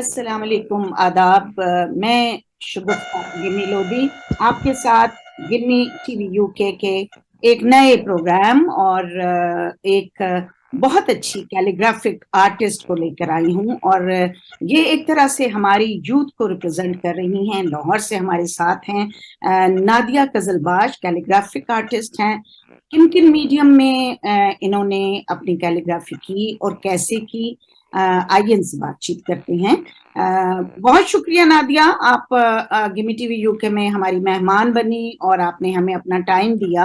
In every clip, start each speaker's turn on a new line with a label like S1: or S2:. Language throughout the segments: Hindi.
S1: अस्सलाम वालेकुम, आदाब। मैं शगुफ्ता गिन्नी लोधी आपके साथ गिन्नी टीवी यूके के एक नए प्रोग्राम और एक बहुत अच्छी कैलीग्राफिक आर्टिस्ट को लेकर आई हूँ। और ये एक तरह से हमारी यूथ को रिप्रेजेंट कर रही हैं। लाहौर से हमारे साथ हैं नादिया कजलबाज, कैलीग्राफिक आर्टिस्ट हैं। किन किन मीडियम में इन्होंने अपनी कैलीग्राफी की और कैसे की, आइए इनसे बातचीत करते हैं। बहुत शुक्रिया नादिया, आप गिमी टीवी यूके में हमारी मेहमान बनी और आपने हमें अपना टाइम दिया।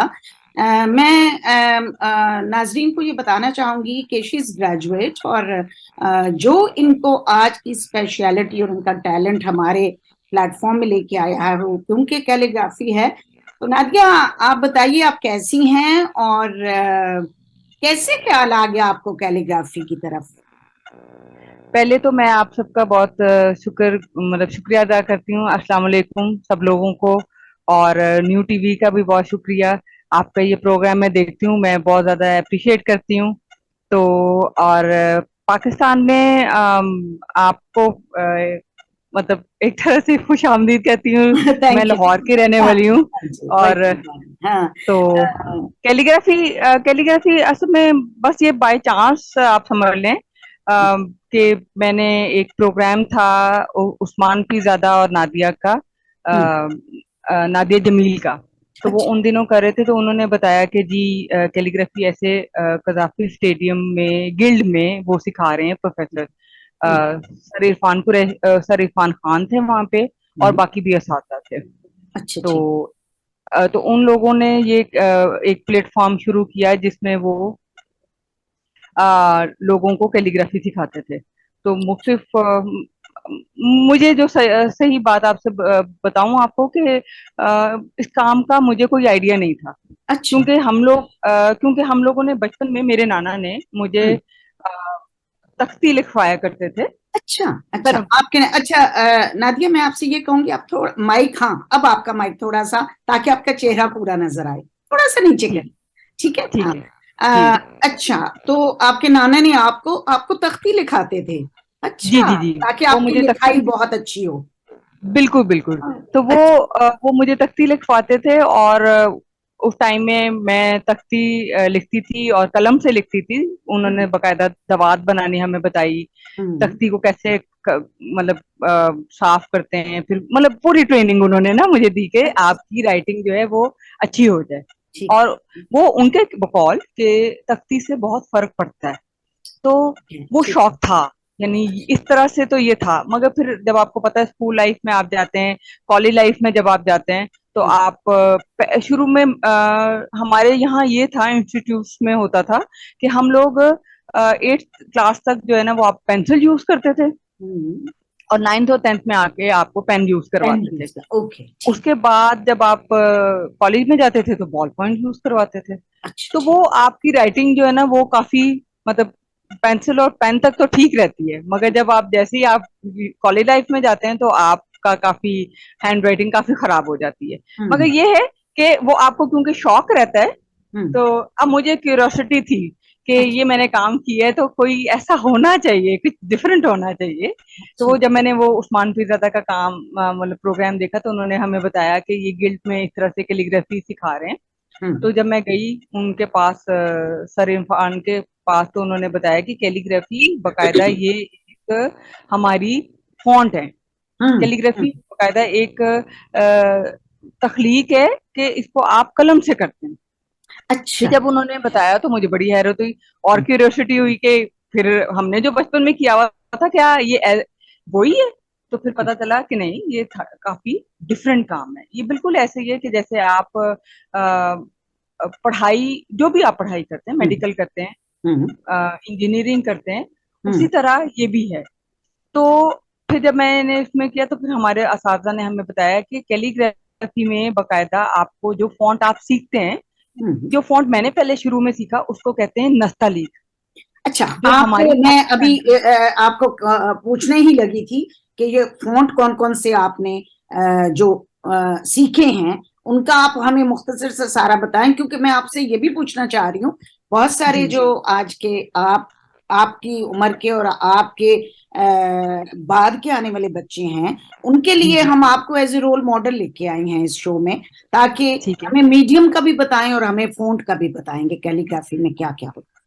S1: मैं नाजरीन को ये बताना चाहूंगी कि शी इज ग्रेजुएट और जो इनको आज की स्पेशलिटी और उनका टैलेंट हमारे प्लेटफॉर्म में लेके आया है वो क्योंकि कैलीग्राफी है। तो नादिया, आप बताइए आप कैसी हैं और कैसे ख्याल आ गया आपको कैलीग्राफी की तरफ।
S2: पहले तो मैं आप सबका बहुत शुक्रिया अदा करती हूँ। अस्सलाम वालेकुम सब लोगों को। और न्यू टीवी का भी बहुत शुक्रिया। आपका ये प्रोग्राम मैं देखती हूँ, मैं बहुत ज्यादा अप्रिशिएट करती हूँ। तो और पाकिस्तान में आपको मतलब एक तरह से खुश आमदीद कहती हूँ। मैं
S1: थैंक यू।
S2: लाहौर की रहने
S1: हाँ
S2: वाली हूँ।
S1: जी, बड़ी
S2: और
S1: मेहरबानी। हाँ
S2: तो कैलीग्राफी कैलीग्राफी असल में बस ये बाय चांस आप समझ लें कि मैंने एक प्रोग्राम था उस्मान पीरजादा और नादिया का,
S1: हम्म,
S2: नादिया जमील का। तो वो
S1: अच्छा।
S2: उन दिनों कर रहे थे, तो उन्होंने बताया कि जी कैलीग्राफी ऐसे कजाफी स्टेडियम में गिल्ड में वो सिखा रहे हैं प्रोफेसर।
S1: हम्म,
S2: सर इरफान खान थे वहाँ पे, और
S1: हम्म,
S2: बाकी भी असातिज़ थे।
S1: अच्छा
S2: तो
S1: ठीक।
S2: तो उन लोगों ने ये एक प्लेटफॉर्म शुरू किया जिसमें वो लोगों को कैलीग्राफी सिखाते थे। तो मुख्तलिफ मुझे जो सही बात आपसे बताऊं आपको कि इस काम का मुझे कोई आइडिया नहीं था।
S1: अच्छा।
S2: क्योंकि हम लोगों ने बचपन में, मेरे नाना ने मुझे
S1: हम्म,
S2: तख्ती लिखवाया करते थे।
S1: अच्छा अच्छा।
S2: पर
S1: आपके अच्छा, नादिया मैं आपसे ये कहूंगी आप थोड़ा माइक, हाँ अब आपका माइक थोड़ा सा, ताकि आपका चेहरा पूरा नजर आए, थोड़ा सा नीचे
S2: जी
S1: कर। ठीक है, हाँ।
S2: ठीक है जी
S1: अच्छा, तो आपके नाना ने आपको आपको तख्ती लिखाते थे?
S2: जी
S1: अच्छा,
S2: जी जी।
S1: ताकि
S2: वो
S1: आपकी
S2: मुझे
S1: लिखाई
S2: तख्ती,
S1: बहुत अच्छी हो।
S2: बिल्कुल बिल्कुल।
S1: हाँ,
S2: तो
S1: अच्छा।
S2: वो मुझे तख्ती लिखवाते थे। और उस टाइम में मैं तख्ती लिखती थी और कलम से लिखती थी। उन्होंने
S1: हम्म,
S2: बकायदा दवात बनानी हमें बताई,
S1: हम्म,
S2: तख्ती को कैसे मतलब साफ करते हैं। फिर मतलब पूरी ट्रेनिंग उन्होंने ना मुझे दी कि
S1: अच्छा
S2: आपकी राइटिंग जो है वो अच्छी हो जाए।
S1: ठीक
S2: और वो उनके बकौल के तख्ती से बहुत फर्क पड़ता है। तो
S1: है,
S2: वो
S1: ठीक
S2: शौक
S1: है।
S2: था, यानी इस तरह से तो ये था। मगर फिर जब आपको पता है स्कूल लाइफ में आप जाते हैं, कॉलेज लाइफ में जब आप जाते हैं, तो
S1: हम्म,
S2: आप शुरू में हमारे यहाँ ये था, इंस्टीट्यूट में होता था कि हम लोग 8th क्लास तक जो है ना वो आप पेंसिल यूज करते थे,
S1: हम्म,
S2: और 9th और 10th में आके आपको पेन यूज
S1: पेन
S2: करवाते थे।
S1: यूज कर, ओके ठीक।
S2: उसके बाद जब आप कॉलेज में जाते थे तो बॉल पॉइंट यूज करवाते थे।
S1: अच्छा
S2: तो
S1: ठीक।
S2: वो आपकी राइटिंग जो है ना वो काफी मतलब पेंसिल और पेन तक तो ठीक रहती है, मगर जब आप जैसे ही आप कॉलेज लाइफ में जाते हैं तो आपका काफी हैंड राइटिंग काफी खराब हो जाती है। मगर
S1: हम्म,
S2: ये है कि वो आपको क्योंकि शौक रहता है,
S1: हम्म,
S2: तो अब मुझे क्यूरियोसिटी थी कि
S1: अच्छा
S2: ये मैंने काम किया है तो कोई ऐसा होना चाहिए, कुछ डिफरेंट होना चाहिए। तो
S1: अच्छा।
S2: वो जब मैंने वो उस्मान पीरज़ादा का काम मतलब प्रोग्राम देखा, तो उन्होंने हमें बताया कि ये गिल्ड में इस तरह से कैलीग्राफी सिखा रहे हैं।
S1: हम्म,
S2: तो जब मैं गई उनके पास, सर इरफान के पास, तो उन्होंने बताया कि कैलीग्राफी बकायदा ये एक हमारी फॉन्ट है।
S1: हम्म,
S2: कैलीग्राफी
S1: हम्म,
S2: बकायदा एक तखलीक है कि इसको आप कलम से करते हैं। फिर
S1: अच्छा।
S2: जब उन्होंने बताया तो मुझे बड़ी हैरत हुई और क्यूरियोसिटी हुई कि फिर हमने जो बचपन में किया हुआ था क्या ये वही है। तो फिर पता चला कि नहीं, ये काफी डिफरेंट काम है। ये बिल्कुल ऐसे ही है कि जैसे आप पढ़ाई, जो भी आप पढ़ाई करते हैं,
S1: हम्म,
S2: मेडिकल करते हैं,
S1: हम्म,
S2: इंजीनियरिंग करते हैं, उसी
S1: हम्म,
S2: तरह ये भी है। तो फिर जब मैंने इसमें किया तो फिर हमारे असातिज़ा ने हमें बताया कि कैलीग्राफी में बकायदा आपको जो फॉन्ट आप सीखते हैं,
S1: हम्म।
S2: जो फॉन्ट मैंने पहले शुरू में सीखा उसको कहते हैं नस्तालीक,
S1: अच्छा,
S2: जो
S1: आपको
S2: हमारी
S1: मैं
S2: काफी
S1: अभी
S2: फैमिली।
S1: आपको पूछने ही लगी थी कि ये फ़ॉन्ट कौन कौन से आपने जो सीखे हैं उनका आप हमें मुख्तसर से सारा बताएं, क्योंकि मैं आपसे ये भी पूछना चाह रही हूँ। बहुत सारे
S2: जी
S1: जो आज के आप आपकी उम्र के और आपके बाद के आने वाले बच्चे हैं, उनके लिए हम आपको एज ए रोल मॉडल लेके आए हैं इस शो में, ताकि
S2: ठीक है।
S1: हमें मीडियम का भी बताएं और हमें फोंट का भी बताएंगे, कैलीग्राफी में क्या क्या होता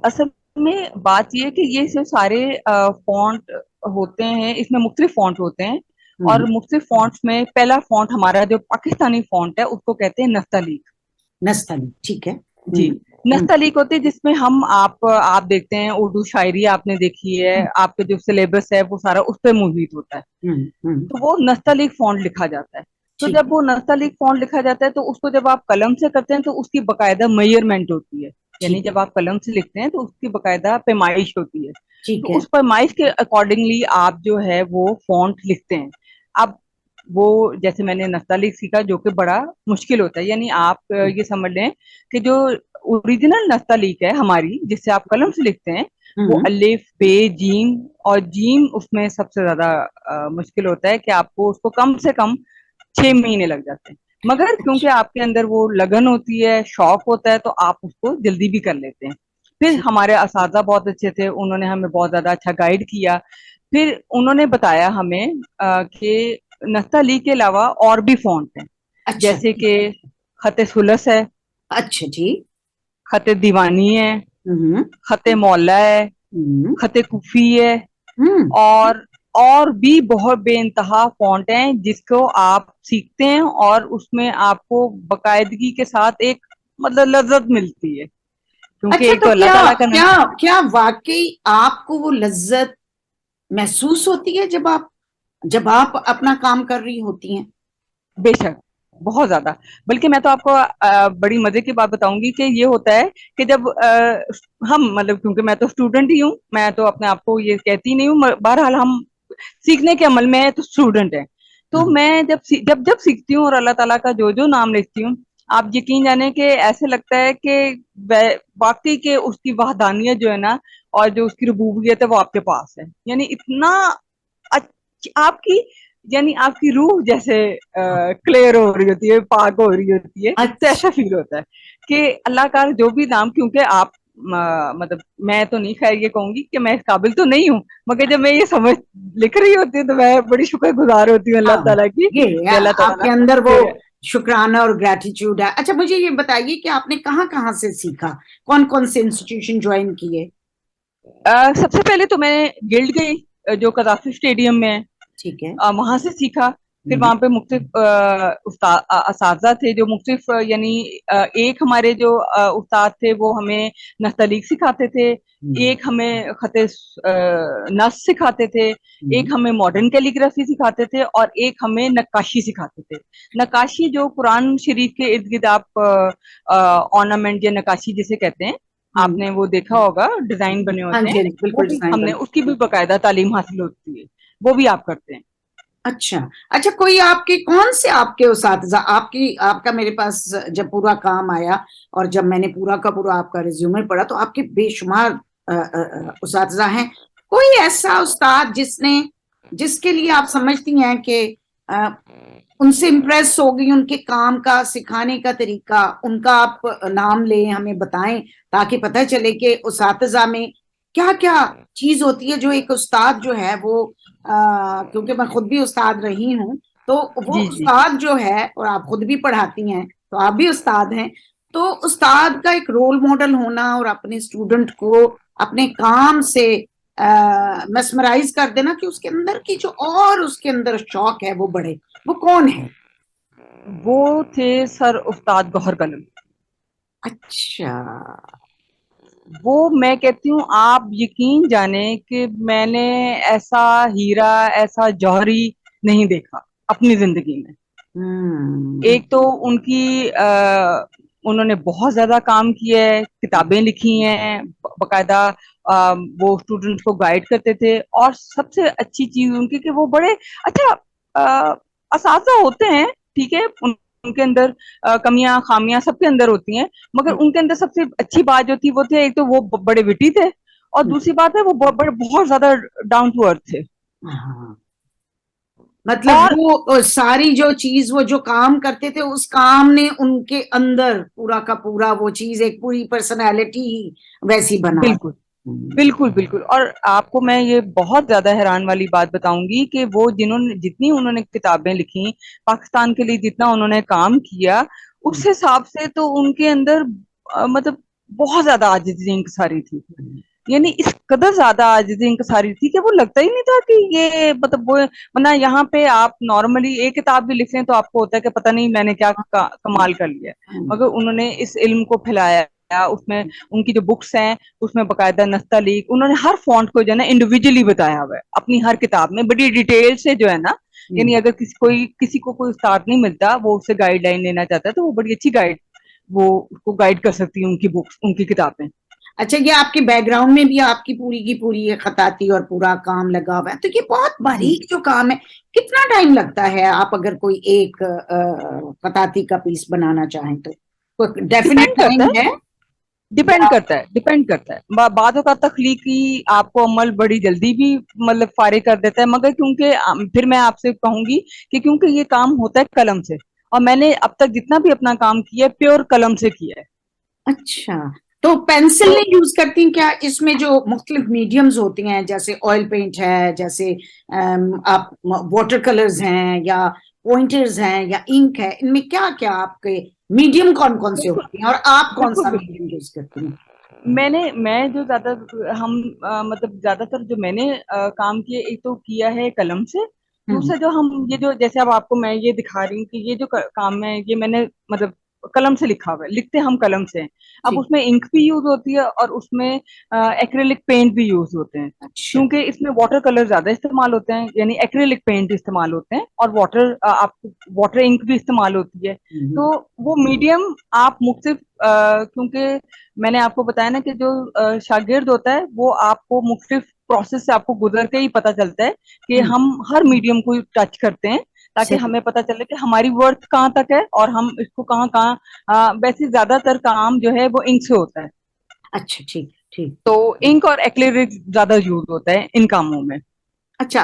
S2: असल में बात ये है कि ये जो सारे फॉन्ट होते हैं, इसमें मुख्तलिफ फॉन्ट होते हैं,
S1: है।
S2: और मुख्तलिफ फॉन्ट्स में पहला फॉन्ट हमारा जो पाकिस्तानी फॉन्ट है उसको कहते हैं नस्तलीक।
S1: नस्तली, ठीक है।
S2: जी। नस्तलीक होते हैं जिसमें हम आप देखते हैं उर्दू शायरी आपने देखी है, आपके जो सिलेबस है वो सारा उस पर मुहित होता है, तो वो नस्तलीक फॉन्ट लिखा जाता है। तो
S1: ठीक।
S2: जब वो नस्तलीक फॉन्ट लिखा जाता है तो उसको जब आप कलम से करते हैं तो उसकी बकायदा मेजरमेंट होती है, यानी
S1: ठीक है।
S2: जब आप कलम से लिखते हैं तो उसकी बकायदा पैमाइश होती है।
S1: ठीक
S2: तो
S1: है।
S2: उस पैमाइश के अकॉर्डिंगली आप जो है वो फॉन्ट लिखते हैं। अब वो जैसे मैंने नस्तलीक सीखा जो कि बड़ा मुश्किल होता है, यानी आप ये समझ लें कि जो ओरिजिनल नस्तलीक है हमारी जिससे आप कलम से लिखते हैं, वो
S1: हम्म।
S2: अलिफ बे जीम, और जीम उसमें सबसे ज्यादा मुश्किल होता है कि आपको उसको कम से कम 6 महीने लग जाते हैं। मगर क्योंकि आपके अंदर वो लगन होती है, शौक होता है, तो आप उसको जल्दी भी कर लेते हैं। फिर
S1: ठीक।
S2: हमारे असातिज़ा बहुत अच्छे थे, उन्होंने हमें बहुत ज्यादा अच्छा गाइड किया। फिर उन्होंने बताया हमें कि नस्तली के अलावा और भी फॉन्ट हैं,
S1: अच्छा।
S2: जैसे कि खत सुलस है,
S1: अच्छा जी।
S2: खत दीवानी है,
S1: हम्म।
S2: खत मौला है,
S1: हम्म।
S2: खत कुफी है,
S1: हम्म।
S2: और और भी बहुत बेइंतहा फॉन्ट हैं जिसको आप सीखते हैं और उसमें आपको बकायदगी के साथ एक मतलब लज्जत मिलती है, क्योंकि
S1: अच्छा,
S2: एक
S1: तो
S2: तो अल्लाह
S1: क्या
S2: ताला का नाम।
S1: क्या क्या वाकई आपको वो लज्जत महसूस होती है जब आप अपना काम कर रही होती हैं?
S2: बेशक, बहुत ज्यादा। बल्कि मैं तो आपको बड़ी मजे की बात बताऊंगी कि ये होता है कि जब हम मतलब, क्योंकि मैं तो स्टूडेंट ही हूँ, मैं तो अपने आप को ये कहती नहीं हूँ, बहरहाल हम सीखने के अमल में है तो स्टूडेंट है। तो
S1: हाँ।
S2: मैं जब जब सीखती हूँ और अल्लाह ताला का जो जो नाम लेती हूँ, आप यकीन जाने कि ऐसे लगता है कि वाकई के उसकी वहदानियत जो है ना, और जो उसकी रुबूबियत है वो आपके पास है, यानी इतना आपकी, यानी आपकी रूह जैसे क्लियर हो रही होती है, पाक हो रही होती है, तो
S1: अच्छा।
S2: ऐसा फील होता है कि अल्लाह का जो भी नाम, क्योंकि आप मतलब मैं तो नहीं खैर ये कहूंगी कि मैं इस काबिल तो नहीं हूँ, मगर जब मैं ये समझ लिख रही होती हूँ तो मैं बड़ी शुक्रगुजार होती हूँ अल्लाह
S1: हाँ,
S2: ताला की
S1: ये
S2: कि अल्लाह ताला
S1: आपके
S2: ना
S1: अंदर वो
S2: कि
S1: शुक्राना और ग्रेटिट्यूड है। अच्छा, मुझे ये बताइए कि आपने कहाँ कहाँ से सीखा, कौन कौन से इंस्टीट्यूशन ज्वाइन किए?
S2: सबसे पहले तो मैं गिल्ड गई, जो कदाफी स्टेडियम में है,
S1: ठीक है।
S2: वहां से सीखा। फिर
S1: हम्म।
S2: वहां पे मुख्तलिफ असातिज़ा थे जो मुख्तलिफ यानी एक हमारे जो उस्ताद थे वो हमें नस्तलीक सिखाते थे,
S1: हम्म।
S2: एक हमें खत नस सिखाते थे,
S1: हम्म।
S2: एक हमें मॉडर्न कैलीग्राफी सिखाते थे, और एक हमें नक्काशी सिखाते थे। नक्काशी जो कुरान शरीफ के इर्द गिर्द आप ऑर्नामेंट या नक्काशी जिसे कहते हैं,
S1: हम्म।
S2: आपने वो देखा होगा, डिजाइन बने
S1: हाँ
S2: होते
S1: जी,
S2: हैं,
S1: हाँ जी,
S2: वो
S1: बिल्कुल
S2: भी
S1: डिजाइन
S2: हमने
S1: बना।
S2: उसकी भी बाकायदा तालीम हासिल होती है, वो भी आप करते हैं।
S1: अच्छा। अच्छा, कोई आपके कौन से आपके उस्तादजा, आपकी आपका मेरे पास जब पूरा काम आया और जब मैंने पूरा का पूरा आपका रिज्यूमे पढ़ा, तो आपके बेशुमार उस्तादजा हैं। कोई ऐसा उस्ताद जिसके लिए आप समझती हैं कि अ, उनसे इम्प्रेस हो गई, उनके काम का सिखाने का तरीका, उनका आप नाम लें, हमें बताएं, ताकि पता चले कि उस्तादजा में क्या क्या चीज होती है जो एक उस्ताद जो है वो क्योंकि मैं खुद भी उस्ताद रही हूँ, तो वो
S2: जी जी।
S1: उस्ताद जो है, और आप खुद भी पढ़ाती हैं तो आप भी उस्ताद हैं, तो उस्ताद का एक रोल मॉडल होना और अपने स्टूडेंट को अपने काम से mesmerize कर देना कि उसके अंदर की जो और उसके अंदर शौक है वो बढ़े, वो कौन है?
S2: वो थे सर उस्ताद गौहर कलम।
S1: अच्छा।
S2: वो मैं कहती हूँ आप यकीन जाने कि मैंने ऐसा हीरा, ऐसा जौहरी नहीं देखा अपनी जिंदगी में।
S1: हम्म।
S2: एक तो उन्होंने बहुत ज्यादा काम किया है, किताबें लिखी हैं बकायदा, वो स्टूडेंट्स को गाइड करते थे, और सबसे अच्छी चीज उनकी कि वो बड़े अच्छा असातिज़ा होते हैं, ठीक है, उनके अंदर कमियां खामियां सबके अंदर होती हैं, मगर उनके अंदर सबसे अच्छी बात जो थी वो थे, एक तो वो बड़े विटी थे, और दूसरी बात है वो बहुत ज्यादा डाउन टू अर्थ थे।
S1: हाँ, मतलब
S2: और
S1: वो सारी जो चीज वो जो काम करते थे उस काम ने उनके अंदर पूरा का पूरा वो चीज एक पूरी पर्सनालिटी ही वैसी बना दी।
S2: बिल्कुल बिल्कुल बिल्कुल। और आपको मैं ये बहुत ज्यादा हैरान वाली बात बताऊंगी कि वो जिन्होंने जितनी उन्होंने किताबें लिखी, पाकिस्तान के लिए जितना उन्होंने काम किया, उस हिसाब से तो उनके अंदर मतलब बहुत ज्यादा आजिज़ी इंकसारी थी। यानी इस कदर ज्यादा आजिज़ी इंकसारी थी कि वो लगता ही नहीं था कि ये मतलब वो, वरना यहाँ पे आप नॉर्मली एक किताब भी लिख लें तो आपको होता है कि पता नहीं मैंने क्या कमाल कर लिया है। मगर उन्होंने इस इल्म को फैलाया, उसमें उनकी जो बुक्स हैं उसमें बकायदा नस्तलीक उन्होंने हर फॉन्ट को जो है ना इंडिविजुअली बताया हुआ है अपनी हर किताब में, बड़ी डिटेल से जो है ना। यानी अगर किसी को कोई उस्ताद नहीं मिलता, वो उससे गाइडलाइन लेना चाहता है, तो वो बड़ी अच्छी गाइड, वो उसको गाइड कर सकती है उनकी बुक्स, उनकी किताबें।
S1: अच्छा, ये आपके बैकग्राउंड में भी आपकी पूरी की पूरी ये खताती और पूरा काम लगा हुआ है, तो ये बहुत
S2: जी,
S1: बारीक जो काम है। कितना टाइम लगता है आप अगर कोई एक खताती का पीस बनाना चाहें तो? कोई डेफिनेट
S2: डिपेंड करता
S1: टाइम
S2: है,
S1: है
S2: डिपेंड
S1: या?
S2: करता है, डिपेंड करता है। बातों का तख्लीकी आपको अमल बड़ी जल्दी भी मतलब फारिग कर देता है, मगर क्योंकि फिर मैं आपसे कहूंगी कि क्योंकि ये काम होता है कलम से, और मैंने अब तक जितना भी अपना काम किया है प्योर कलम से किया है।
S1: अच्छा, तो पेंसिल
S2: तो
S1: नहीं यूज करती क्या इसमें? जो मुख्तलिफ मीडियम्स होती हैं, जैसे ऑयल पेंट है, जैसे आप वाटर कलर्स हैं या पॉइंटर्स हैं या इंक है, इनमें क्या क्या आपके मीडियम कौन कौन से
S2: बिल्कुल
S1: होते हैं और आप कौन
S2: बिल्कुल
S1: सा
S2: बिल्कुल।
S1: मीडियम यूज करती हैं?
S2: मैं जो ज्यादा हम मतलब ज्यादातर जो मैंने काम किए, एक तो किया है कलम से।
S1: हम्म।
S2: दूसरा जो हम ये जो जैसे अब आपको मैं ये दिखा रही हूँ कि ये जो काम है ये मैंने मतलब कलम से लिखा हुआ है, लिखते हम कलम से हैं। अब
S1: ठीक।
S2: उसमें इंक भी यूज होती है और उसमें एक्रिलिक पेंट भी यूज होते हैं,
S1: अच्छा।
S2: क्योंकि इसमें वाटर कलर ज्यादा इस्तेमाल होते हैं, यानी एक्रिलिक पेंट इस्तेमाल होते हैं, और आपको वाटर इंक भी इस्तेमाल होती है।
S1: हम्म।
S2: तो वो मीडियम आप मुख्तलिफ क्योंकि मैंने आपको बताया ना कि जो शागिर्द होता है वो आपको मुख्तलिफ प्रोसेस से आपको गुजर के ही पता चलता है कि
S1: हम्म।
S2: हम हर मीडियम को टच करते हैं, ताकि
S1: सही।
S2: हमें पता चले कि हमारी वर्थ कहाँ तक है और हम इसको कहाँ कहाँ वैसे ज्यादातर काम जो है वो इंक से होता है।
S1: अच्छा, ठीक ठीक।
S2: तो इंक और एक्रिलिक ज्यादा यूज होता है इन कामों में।
S1: अच्छा,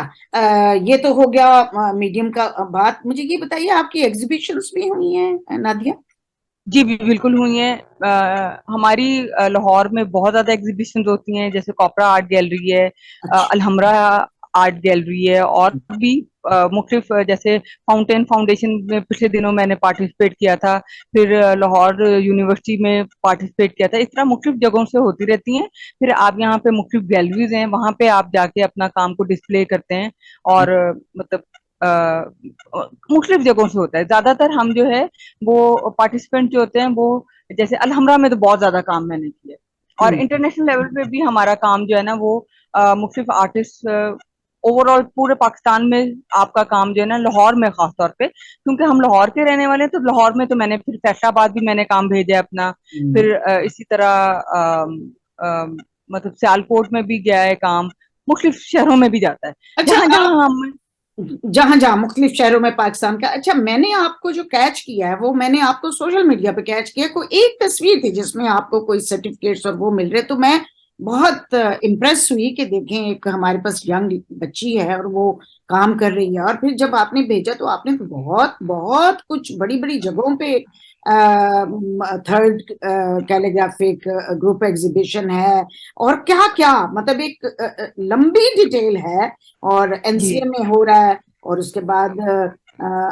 S1: ये तो हो गया मीडियम का। बात मुझे ये बताइए, आपकी एग्जीबिशंस भी हुई हैं नादिया?
S2: जी बिल्कुल हुई है। हमारी लाहौर में बहुत ज्यादा एग्जीबिशन होती हैं, जैसे कॉपरा आर्ट गैलरी है,
S1: अच्छा।
S2: अलहमरा आर्ट गैलरी है, और भी मुख्तलिफ जैसे फाउंटेन फाउंडेशन में पिछले दिनों मैंने पार्टिसिपेट किया था, फिर लाहौर यूनिवर्सिटी में पार्टिसिपेट किया था। इस तरह मुख्तलिफ जगहों से होती रहती हैं। फिर आप यहाँ पे मुख्तलिफ गैलरीज हैं, वहाँ पे आप जाके अपना काम को डिस्प्ले करते हैं, और मतलब मुख्तलिफ जगहों से होता है। ज्यादातर हम जो है वो पार्टिसिपेंट जो होते हैं वो, जैसे अलहमरा में तो बहुत ज्यादा काम मैंने किया है, और
S1: हम्म।
S2: इंटरनेशनल लेवल पे भी हमारा काम जो है ना वो मुख्तलिफ आर्टिस्ट ओवरऑल पूरे पाकिस्तान में आपका काम जो है ना, लाहौर में खास तौर पे क्योंकि हम लाहौर के रहने वाले हैं, तो लाहौर में तो मैंने फिर फैसलाबाद भी मैंने काम भेजा है अपना।
S1: हम्म।
S2: फिर इसी तरह मतलब सियालकोट में भी गया है काम, मुख्तलिफ शहरों में भी जाता है,
S1: अच्छा,
S2: जहां
S1: आप
S2: जहां हम।
S1: जहां जहां मुख्तलिफ शहरों में पाकिस्तान का। अच्छा, मैंने आपको जो कैच किया है, वो मैंने आपको सोशल मीडिया पे कैच किया। कोई एक तस्वीर थी जिसमें आपको कोई सर्टिफिकेट्स और वो मिल रहे, तो मैं बहुत इम्प्रेस हुई कि देखें, एक हमारे पास यंग बच्ची है और वो काम कर रही है। और फिर जब आपने भेजा तो आपने तो बहुत बहुत कुछ बड़ी बड़ी जगहों पे थर्ड कैलीग्राफिक ग्रुप एग्जीबिशन है, और क्या क्या मतलब एक लंबी डिटेल है। और
S2: जी
S1: एनसीए में हो रहा है, और उसके बाद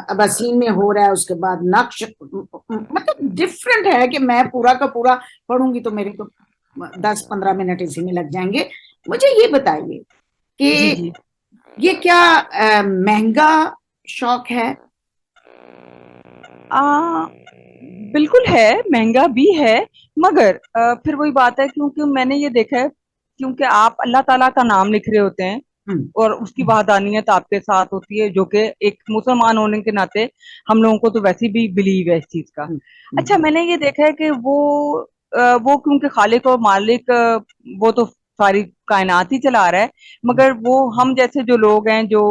S1: अबासीन में हो रहा है, उसके बाद नक्श, मतलब डिफरेंट है कि मैं पूरा का पूरा पढ़ूंगी तो मेरे को 10-15 मिनट इसी में लग जाएंगे। मुझे ये बताइए
S2: जी
S1: कि
S2: जी।
S1: ये क्या महंगा शौक है?
S2: आ, बिल्कुल है, महंगा भी है, मगर फिर वही बात है, क्योंकि मैंने ये देखा है, क्योंकि आप अल्लाह ताला का नाम लिख रहे होते हैं
S1: हम्म।
S2: और उसकी वहदानियत आपके साथ होती है, जो कि एक मुसलमान होने के नाते हम लोगों को तो वैसे भी बिलीव है इस चीज का।
S1: हम्म।
S2: अच्छा, मैंने ये देखा है कि वो क्योंकि खालिक और मालिक वो तो सारी कायनात ही चला रहा है, मगर वो हम जैसे जो लोग हैं जो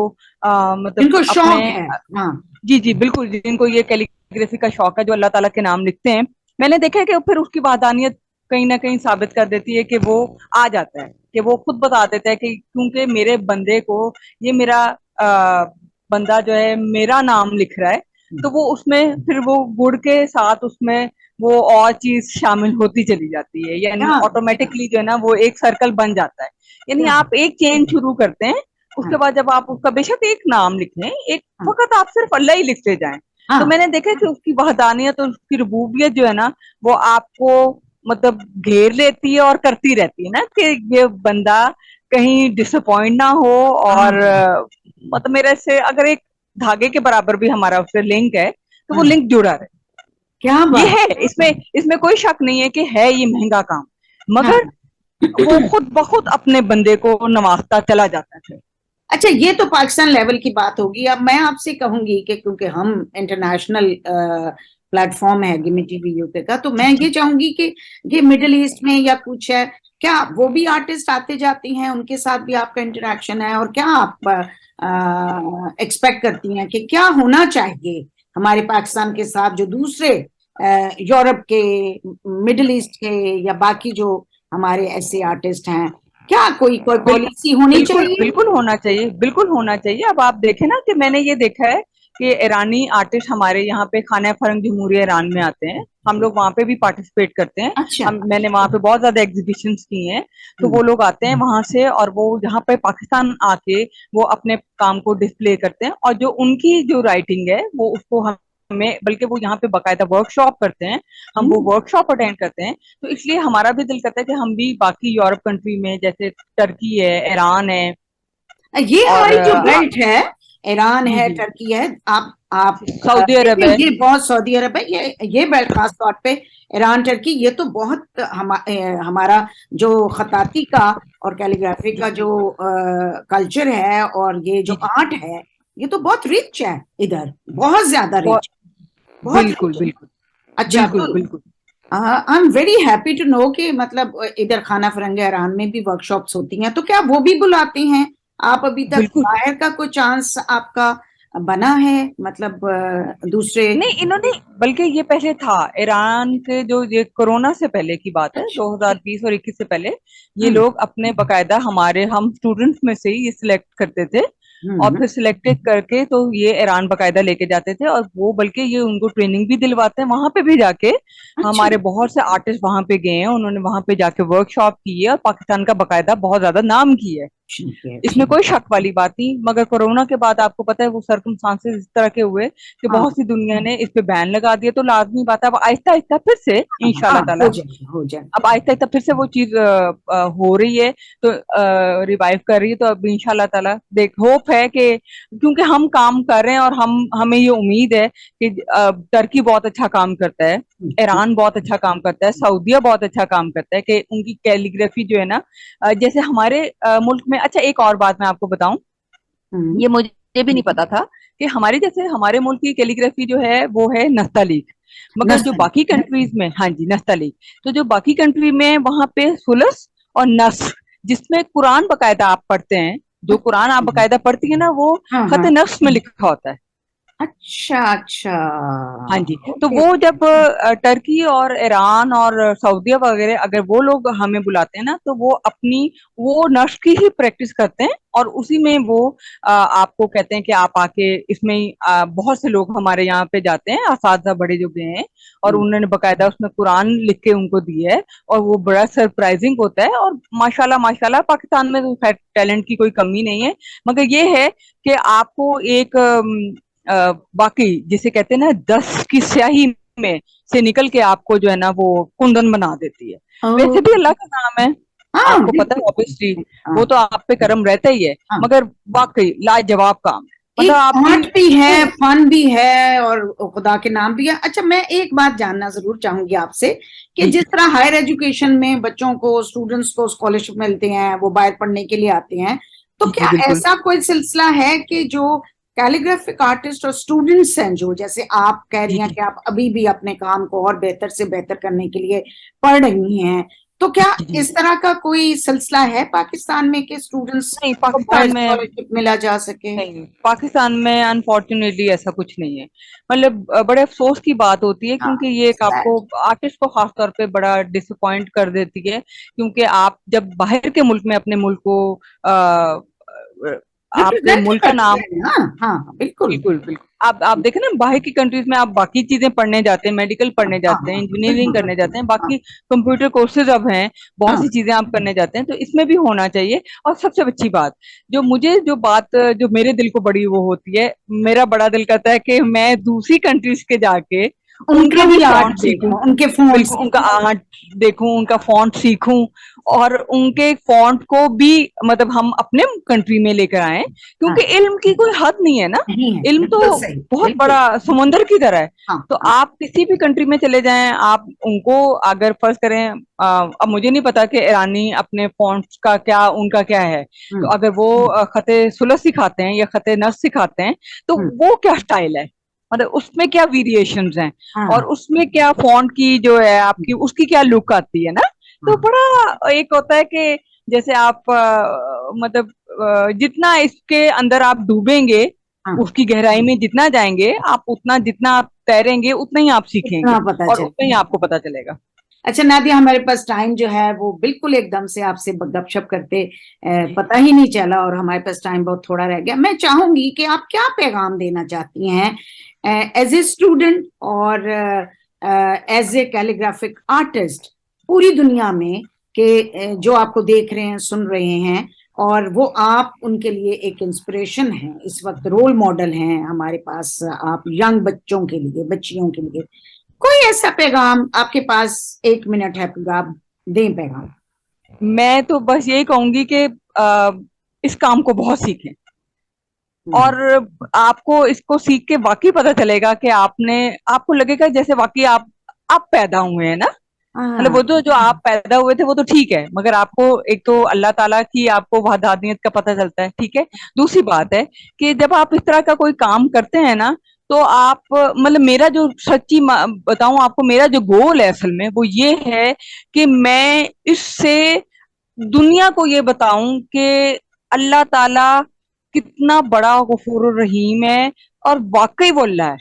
S2: मतलब
S1: इनको
S2: अपने,
S1: शौक है। हाँ।
S2: जी जी बिल्कुल, जिनको ये कैलीग्राफी का शौक है, जो अल्लाह ताला के नाम लिखते हैं, मैंने देखा है कि फिर उसकी वाहदानियत कहीं ना कहीं साबित कर देती है कि वो आ जाता है, कि वो खुद बता देता है कि क्योंकि मेरे बंदे को ये मेरा बंदा जो है मेरा नाम लिख रहा है, तो वो उसमें फिर वो गुड़ के साथ उसमें वो और चीज शामिल होती चली जाती है, यानी
S1: क्या
S2: ऑटोमेटिकली जो है ना वो एक सर्कल बन जाता है। यानी
S1: क्या
S2: आप एक चेन शुरू करते हैं, उसके
S1: हाँ
S2: बाद जब आप उसका बेशक एक नाम लिखें, एक
S1: हाँ
S2: फकत आप सिर्फ अल्लाह ही लिखते जाएं, तो
S1: हाँ
S2: मैंने देखा कि उसकी वहदानियत और उसकी रुबूबियत जो है ना वो आपको मतलब घेर लेती है और करती रहती है ना कि ये बंदा कहीं डिसअपॉइंट ना हो। और
S1: हाँ
S2: मतलब मेरे से अगर एक धागे के बराबर भी हमारा उससे लिंक है तो वो
S1: हाँ,
S2: लिंक जुड़ा रहे।
S1: क्या
S2: ये
S1: बात
S2: है, इसमें इसमें कोई शक नहीं है कि है ये महंगा काम, मगर
S1: हाँ।
S2: वो खुद ब खुद अपने बंदे को नवाजता चला जाता है।
S1: अच्छा, ये तो पाकिस्तान लेवल की बात होगी। अब मैं आपसे कहूंगी कि क्योंकि हम इंटरनेशनल प्लेटफॉर्म है गिमी टीवी यूके का, तो मैं ये चाहूंगी कि ये मिडिल ईस्ट में या कुछ है, क्या वो भी आर्टिस्ट आते जाते हैं, उनके साथ भी आपका इंटरेक्शन है? और क्या आप एक्सपेक्ट करती हैं कि क्या होना चाहिए हमारे पाकिस्तान के साथ जो दूसरे यूरोप के, मिडिल ईस्ट के या बाकी जो हमारे ऐसे आर्टिस्ट हैं, क्या कोई कोई
S2: बिल्कुल
S1: पॉलिसी होनी
S2: बिल्कुल
S1: चाहिए?
S2: बिल्कुल होना चाहिए, बिल्कुल होना चाहिए। अब आप देखें ना कि मैंने ये देखा है कि ईरानी आर्टिस्ट हमारे यहाँ पे खाना फरंग जमहूरिया ईरान में आते हैं, हम लोग वहां पे भी पार्टिसिपेट करते हैं।
S1: अच्छा।
S2: हम मैंने वहां पे बहुत ज्यादा एग्जीबिशंस की हैं, तो
S1: हम्म
S2: वो लोग आते हैं वहां से और वो यहाँ पे पाकिस्तान आके वो अपने काम को डिस्प्ले करते हैं, और जो उनकी जो राइटिंग है वो उसको हमें, बल्कि वो यहाँ पे बाकायदा वर्कशॉप करते हैं, हम वो
S1: हम्म।
S2: वर्कशॉप अटेंड करते हैं। तो इसलिए हमारा भी दिल करता है कि हम भी बाकी यूरोप कंट्री में, जैसे टर्की है, ईरान है,
S1: ये
S2: और
S1: हमारी जो बेल्ट है, ईरान है,
S2: जी
S1: टर्की है, आप
S2: सऊदी अरब
S1: देखिए,
S2: है।
S1: ये बहुत, सऊदी अरब है, ये बेल्ट खास तौर पे ईरान, टर्की, ये तो बहुत हमारा जो खताती का और कैलीग्राफी का जो कल्चर है और ये जो
S2: जी जी
S1: आर्ट है, ये तो बहुत रिच है इधर, बहुत ज्यादा
S2: बहुत,
S1: रिच, बहुत
S2: बिल्कुल
S1: रिच है।
S2: बिल्कुल
S1: अच्छा,
S2: बिल्कुल
S1: तो
S2: बिल्कुल
S1: I am very happy to know कि मतलब इधर खाना फरंगा ईरान में भी वर्कशॉप्स होती हैं, तो क्या वो भी बुलाते हैं? आप अभी तक
S2: बिल्कुल।
S1: बाहर का कोई चांस आपका बना है, मतलब दूसरे?
S2: नहीं, इन्होंने, बल्कि ये पहले था, ईरान के जो, ये कोरोना से पहले की बात है,
S1: अच्छा।
S2: 2020 और 21 से पहले ये
S1: हम्म
S2: लोग अपने बकायदा हमारे, हम स्टूडेंट्स में से ही ये सिलेक्ट करते थे, और
S1: हम्म।
S2: फिर सिलेक्टेड करके तो ये ईरान बकायदा लेके जाते थे, और वो बल्कि ये उनको ट्रेनिंग भी दिलवाते हैं वहां पे भी जाके।
S1: अच्छा।
S2: हमारे बहुत से आर्टिस्ट वहां पे गए हैं, उन्होंने वहां पे जाके वर्कशॉप की है और पाकिस्तान का बकायदा बहुत ज्यादा नाम किया है।
S1: ठीक है,
S2: इसमें
S1: ठीक।
S2: कोई शक वाली बात नहीं, मगर कोरोना के बाद आपको पता है वो सर्कमस्टांसेस इस तरह के हुए कि बहुत
S1: हाँ
S2: सी दुनिया ने इस पे बैन लगा दिया, तो लाजमी बात है अब आहिस्ता आहिस्ता फिर से
S1: हाँ,
S2: इंशाल्लाह
S1: हो
S2: ताला,
S1: जाए हो जाए।
S2: अब आहिस्ता आहिस्ता फिर से वो चीज हो रही है, तो रिवाइव कर रही है। तो अब इंशाल्लाह ताला देख, होप है कि क्योंकि हम काम कर रहे हैं और हम, हमें ये उम्मीद है कि टर्की बहुत अच्छा काम करता है, ईरान बहुत अच्छा काम करता है, सऊदीया बहुत अच्छा काम करता है, कि उनकी कैलीग्राफी जो है ना, जैसे हमारे मुल्क में, अच्छा एक और बात मैं आपको बताऊं,
S1: हम्म।
S2: ये मुझे भी नहीं पता था कि हमारी, जैसे हमारे मुल्क की कैलीग्राफी जो है वो है नस्तालीक, मगर जो
S1: नस्तन।
S2: बाकी कंट्रीज में, हाँ जी नस्तालीक, तो जो बाकी कंट्री में वहां पे सुलस और नस्र, जिसमें कुरान बकायदा आप पढ़ते हैं, जो कुरान आप
S1: अच्छा।
S2: बकायदा पढ़ती है ना वो
S1: हाँ
S2: खत
S1: हाँ।
S2: नफ्स में लिखा होता है।
S1: अच्छा अच्छा।
S2: हाँ जी, तो
S1: ओके।
S2: वो जब टर्की और ईरान और सऊदीया वगैरह अगर वो लोग हमें बुलाते हैं ना, तो वो अपनी, वो नस्र की ही प्रैक्टिस करते हैं, और उसी में वो आपको कहते हैं कि आप आके इसमें ही, बहुत से लोग हमारे यहाँ पे जाते हैं, असातिज़ा बड़े जो गए हैं, और उन्होंने बकायदा उसमें कुरान लिख के उनको दिया है, और वो बड़ा सरप्राइजिंग होता है। और माशाल्लाह माशाल्लाह पाकिस्तान में तो खैर टैलेंट की कोई कमी नहीं है, मगर ये है कि आपको एक बाकी जिसे कहते हैं ना, 10 की स्याही में से निकल के आपको जो है ना वो कुंदन बना देती है। वैसे भी
S1: ओ,
S2: अल्लाह का नाम है,
S1: हाँ
S2: आपको पता है
S1: बिल्कुल।
S2: ऑब्वियसली,
S1: हाँ
S2: वो तो आप पे करम रहता ही है,
S1: हाँ।
S2: मगर वाकई लाजवाब काम है, मतलब
S1: एक
S2: आपकी
S1: आर्ट भी है, फन भी है, और खुदा के नाम भी है। अच्छा, मैं एक बात जानना जरूर चाहूंगी आपसे कि
S2: जी
S1: जिस
S2: जी
S1: तरह हायर एजुकेशन में बच्चों को, स्टूडेंट्स को स्कॉलरशिप मिलते हैं, वो बाहर पढ़ने के लिए आते हैं, तो
S2: जी जी
S1: क्या
S2: बिल्कुल।
S1: ऐसा कोई सिलसिला है कि जो कैलीग्राफिक आर्टिस्ट और स्टूडेंट्स हैं, जो जैसे आप कह रही
S2: जी
S1: हैं
S2: जी
S1: कि आप अभी भी अपने काम को और बेहतर से बेहतर करने के लिए पढ़ रही हैं, तो क्या
S2: जी जी।
S1: इस तरह का कोई सिलसिला है पाकिस्तान में कि स्टूडेंट्स
S2: नहीं
S1: को बाहर
S2: पाकिस्तान में,
S1: स्कॉलरशिप मिला जा सके?
S2: नहीं पाकिस्तान में अनफॉर्चुनेटली ऐसा कुछ नहीं है, मतलब बड़े अफसोस की बात होती है,
S1: हाँ,
S2: क्योंकि ये एक आपको,
S1: sad।
S2: आर्टिस्ट को खास तौर पे बड़ा डिसअपॉइंट कर देती है, क्योंकि आप जब बाहर के मुल्क में अपने मुल्क को आपके मुल्क का नाम,
S1: हाँ बिल्कुल
S2: बिल्कुल बिल्कुल। आप देखें ना, बाहर की कंट्रीज में आप बाकी चीजें पढ़ने जाते हैं, मेडिकल पढ़ने
S1: हाँ
S2: जाते हैं,
S1: हाँ
S2: इंजीनियरिंग
S1: बिल्कुल
S2: करने
S1: बिल्कुल
S2: जाते हैं,
S1: हाँ
S2: बाकी कंप्यूटर कोर्सेज अब हैं, बहुत
S1: हाँ
S2: सी चीजें आप करने जाते हैं, तो इसमें भी होना चाहिए। और सबसे अच्छी बात, जो बात जो मेरे दिल को बड़ी वो होती है, मेरा बड़ा दिल करता है कि मैं दूसरी कंट्रीज के जाके
S1: उनका
S2: उनके भी
S1: भी आर्ट
S2: फॉन्ट सीखूं,
S1: देखो, उनके फोन
S2: बिल्कुल उनका आर्ट देखूं, उनका फॉन्ट सीखूं, और उनके फॉन्ट को भी मतलब हम अपने कंट्री में लेकर आए, क्योंकि
S1: हाँ
S2: इल्म की कोई हद नहीं है ना।
S1: नहीं है,
S2: इल्म तो
S1: बिल्कुल सही,
S2: बहुत
S1: बिल्कुल
S2: बड़ा समुंदर की तरह है।
S1: हाँ
S2: तो
S1: हाँ
S2: आप किसी भी कंट्री में चले जाएं, आप उनको अगर फर्ज करें, अब मुझे नहीं पता कि ईरानी अपने फॉन्ट्स का क्या, उनका क्या है, तो
S1: हम्म
S2: अगर वो खते सुलस सिखाते हैं या खते नस सिखाते हैं, तो
S1: हम्म
S2: वो क्या स्टाइल है, मतलब उसमें क्या वेरिएशंस हैं, और
S1: हाँ
S2: उसमें क्या फॉन्ट की जो है आपकी, उसकी क्या लुक आती है ना। तो
S1: हाँ
S2: बड़ा एक होता है कि जैसे आप मतलब जितना इसके अंदर आप डूबेंगे,
S1: हाँ
S2: उसकी गहराई में जितना जाएंगे आप, उतना जितना आप तैरेंगे उतना ही आप
S1: इतना
S2: सीखेंगे,
S1: पता
S2: और
S1: चले।
S2: उतना ही आपको पता चलेगा।
S1: अच्छा नादिया, हमारे पास टाइम जो है वो बिल्कुल एकदम से आपसे गपशप करते पता ही नहीं चला, और हमारे पास टाइम बहुत थोड़ा रह गया। मैं चाहूंगी कि आप क्या पैगाम देना चाहती हैं एज ए स्टूडेंट और एज ए कैलीग्राफिक आर्टिस्ट पूरी दुनिया में, कि जो आपको देख रहे हैं, सुन रहे हैं, और वो आप उनके लिए एक इंस्पिरेशन है, इस वक्त रोल मॉडल हैं हमारे पास, आप यंग बच्चों के लिए, बच्चियों के लिए कोई ऐसा पैगाम आपके पास, 1 मिनट है पूरा, आप दें पैगाम।
S2: मैं तो बस यही कहूंगी कि इस काम को बहुत सीखें,
S1: हम्म,
S2: और आपको इसको सीख के वाकई पता चलेगा कि आपको लगेगा जैसे वाकई आप पैदा हुए हैं ना। मतलब
S1: हाँ
S2: वो जो जो आप पैदा हुए थे वो तो ठीक है, मगर आपको एक तो अल्लाह ताला की आपको वहदानियत का पता चलता है, ठीक है। दूसरी बात है कि जब आप इस तरह का कोई काम करते हैं ना, तो आप मतलब मेरा जो सच्ची बताऊं आपको, मेरा जो गोल है असल में वो ये है कि मैं इससे दुनिया को ये बताऊं कि अल्लाह ताला कितना बड़ा गफूर रहीम है, और वाकई वो अल्लाह है,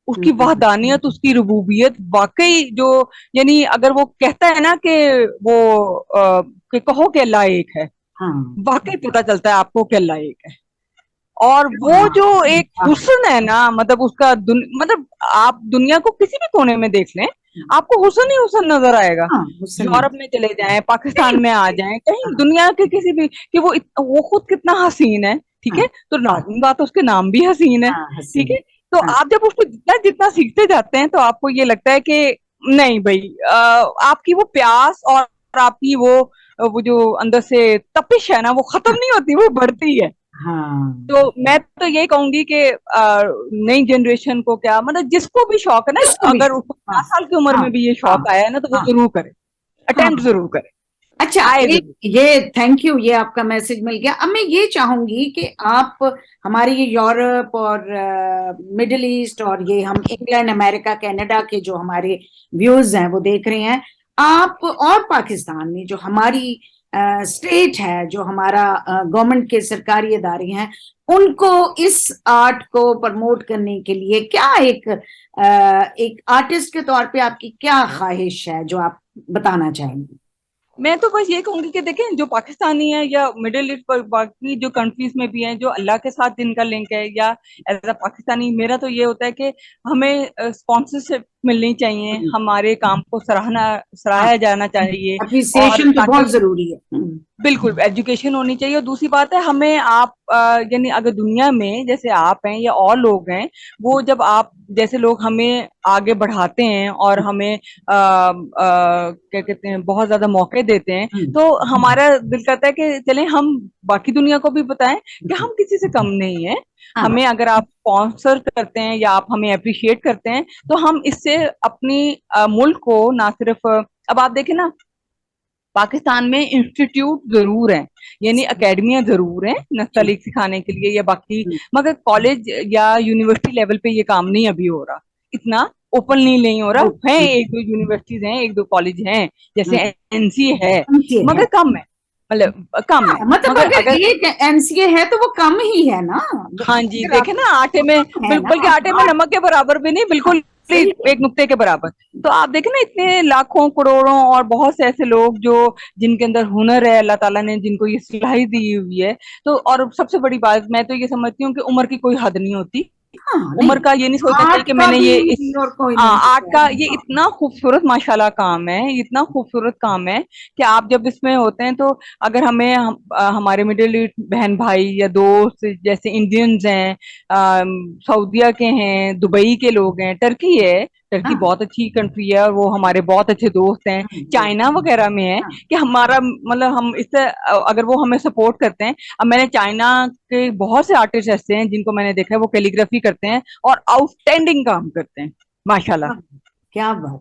S2: उसकी
S1: हम्म,
S2: वहदानियत, उसकी रुबूबियत वाकई जो, यानी अगर वो कहता है ना कि वो कि कहो कि अल्लाह एक है,
S1: हाँ
S2: वाकई पता चलता है आपको कि अल्लाह एक है। और वो
S1: हाँ
S2: जो एक
S1: हाँ,
S2: हुस्न है ना, मतलब उसका मतलब आप दुनिया को किसी भी कोने में देख लें, आपको हुस्न ही हुस्न नजर आएगा।
S1: हाँ, हुसैन है।
S2: यूरोप में चले जाएं,
S1: नहीं,
S2: पाकिस्तान में आ जाएं, कहीं
S1: हाँ
S2: दुनिया के किसी भी, कि वो खुद कितना हसीन है, ठीक
S1: हाँ
S2: है, तो लाजमी बात है उसके नाम भी हसीन है,
S1: हाँ,
S2: ठीक
S1: हसीन,
S2: है। तो
S1: हाँ
S2: आप जब उसको जितना जितना सीखते जाते हैं, तो आपको ये लगता है कि नहीं भाई, आपकी वो प्यास और आपकी वो जो अंदर से तपिश है ना, वो खत्म
S1: हाँ
S2: नहीं होती, वो बढ़ती है।
S1: हाँ,
S2: तो मैं तो यही कहूंगी कि नई जनरेशन को क्या, मतलब जिसको भी शौक है ना,
S1: इसको भी
S2: अगर उसको
S1: हाँ
S2: 50 साल की उम्र
S1: हाँ
S2: में भी ये
S1: हाँ
S2: शौक आया है ना, तो वो
S1: हाँ
S2: जरूर करे,
S1: हाँ।
S2: अटेम्प्ट जरूर करे,
S1: अच्छा,
S2: आए
S1: एक
S2: जरूर।
S1: ये थैंक यू, ये आपका मैसेज मिल गया। अब मैं ये चाहूंगी कि आप हमारी ये यूरोप और मिडिल ईस्ट, और ये हम इंग्लैंड, अमेरिका, कनाडा के जो हमारे व्यूज हैं वो देख रहे हैं, आप और पाकिस्तान में जो हमारी स्टेट है, जो हमारा गवर्नमेंट के सरकारी इदारे हैं, उनको इस आर्ट को प्रमोट करने के लिए क्या एक आर्टिस्ट के तौर पे आपकी क्या ख्वाहिश है जो आप बताना चाहेंगे।
S2: मैं तो बस ये कहूंगी कि देखें, जो पाकिस्तानी है या मिडिल ईस्ट पर बाकी जो कंट्रीज में भी हैं, जो अल्लाह के साथ जिनका लिंक है, या एज अ पाकिस्तानी, मेरा तो ये होता है कि हमें स्पॉन्सरशिप मिलनी चाहिए, हमारे काम को
S1: हाँ,
S2: सराहा जाना चाहिए, और
S1: अप्रिसिएशन तो बहुत
S2: ताकि
S1: जरूरी है।
S2: बिल्कुल एजुकेशन होनी चाहिए। और दूसरी बात है, हमें आप यानी अगर दुनिया में जैसे आप हैं या और लोग हैं, वो जब आप जैसे लोग हमें आगे बढ़ाते हैं और हमें क्या कहते हैं, बहुत ज्यादा मौके देते हैं,
S1: हम्म,
S2: तो हमारा दिल करता है कि चलें हम बाकी दुनिया को भी बताएं कि हम किसी से कम नहीं है।
S1: हाँ
S2: हमें अगर आप स्पॉन्सर करते हैं या आप हमें अप्रिशिएट करते हैं, तो हम इससे अपनी मुल्क को ना सिर्फ, अब आप देखें ना, पाकिस्तान में इंस्टीट्यूट जरूर हैं, यानी अकेडमियां जरूर हैं
S1: जी,
S2: नस्तलीक सिखाने के लिए या बाकी,
S1: हम्म,
S2: मगर कॉलेज या यूनिवर्सिटी लेवल पे ये काम नहीं अभी हो रहा, इतना ओपनली नहीं हो रहा है।
S1: हम्म,
S2: एक दो यूनिवर्सिटीज हैं, एक दो कॉलेज हैं, जैसे
S1: हम्म,
S2: एनसी है,
S1: ये है।
S2: मगर कम है, मतलब कम है।
S1: हाँ, मतलब
S2: मगर
S1: अगर
S2: अगर,
S1: एक एमसीए है तो वो कम ही है ना,
S2: हाँ जी,
S1: अगर आप
S2: देखे ना, आटे
S1: वो
S2: में
S1: कम है ना,
S2: बल्कि आटे में
S1: आठ,
S2: नमक के बराबर भी नहीं,
S1: हाँ,
S2: बिल्कुल
S1: सही है।
S2: एक नुक्ते के बराबर। तो आप देखें ना, इतने लाखों करोड़ों और बहुत से ऐसे लोग जो जिनके अंदर हुनर है, अल्लाह ताला ने जिनको ये सलाहियत दी हुई है। तो और सबसे बड़ी बात मैं तो ये समझती हूँ कि उम्र की कोई हद नहीं होती।
S1: हाँ
S2: उम्र
S1: नहीं,
S2: का ये नहीं सोचना चाहिए
S1: आर्ट
S2: कि
S1: का
S2: मैंने ये इस
S1: भी और कोई नहीं
S2: आर्ट
S1: होता
S2: का
S1: है।
S2: ये
S1: हाँ,
S2: इतना खूबसूरत माशाल्लाह काम है, इतना खूबसूरत काम है कि आप जब इसमें होते हैं तो अगर हमारे मिडिल ईस्ट बहन भाई या दोस्त जैसे इंडियंस हैं, सऊदीया के हैं, दुबई के लोग हैं, टर्की है, टर्की
S1: हाँ,
S2: बहुत अच्छी कंट्री है और वो हमारे बहुत अच्छे दोस्त हैं,
S1: हाँ,
S2: चाइना वगैरह में है,
S1: हाँ,
S2: कि हमारा मतलब हम इससे अगर वो हमें सपोर्ट करते हैं। अब मैंने चाइना के बहुत से आर्टिस्ट ऐसे हैं जिनको मैंने देखा है, वो कैलीग्राफी करते हैं और आउटस्टैंडिंग काम करते हैं माशाल्लाह।
S1: हाँ, क्या बात,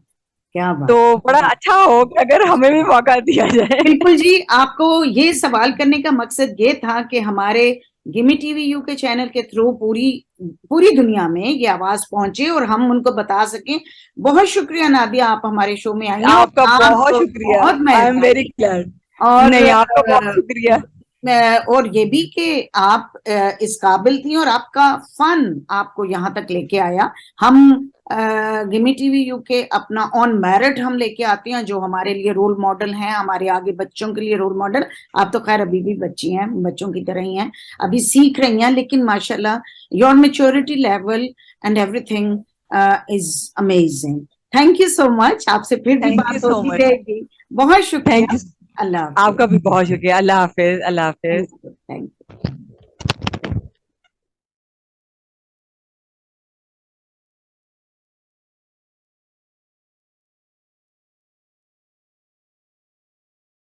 S1: क्या
S2: तो
S1: बात,
S2: बड़ा अच्छा हो कि अगर हमें भी मौका दिया जाए।
S1: बिल्कुल जी। आपको ये सवाल करने का मकसद ये था कि हमारे गिमी टीवी यू के चैनल के थ्रू पूरी पूरी दुनिया में ये आवाज पहुंचे और हम उनको बता सकें। बहुत शुक्रिया नादिया, आप हमारे शो में आई हैं और
S2: आपका
S1: आप
S2: बहुत शुक्रिया।
S1: बहुत
S2: आई एम वेरी
S1: मेहरबानी।
S2: ग्लैड।
S1: और
S2: नहीं, आपका बहुत शुक्रिया।
S1: और ये भी कि आप इस काबिल थी और आपका फन आपको यहाँ तक लेके आया। हम गिमी टीवी यू के अपना ऑन मेरिट हम लेके आते हैं जो हमारे लिए रोल मॉडल हैं, हमारे आगे बच्चों के लिए रोल मॉडल। आप तो खैर अभी भी बच्ची हैं, बच्चों की तरह ही हैं, अभी सीख रही हैं, लेकिन माशाल्लाह your maturity level and everything is amazing. Thank you so much. आपसे फिर भी
S2: थैंक यू
S1: बात
S2: सो
S1: होती
S2: मच।
S1: रहेगी। बहुत
S2: थैंक
S1: शुक्रिया।
S2: यू।
S1: अल्लाह हाफिज।
S2: आपका भी बहुत शुक्रिया। अल्लाह हाफिज। अल्लाह हाफिज।
S1: Thank you.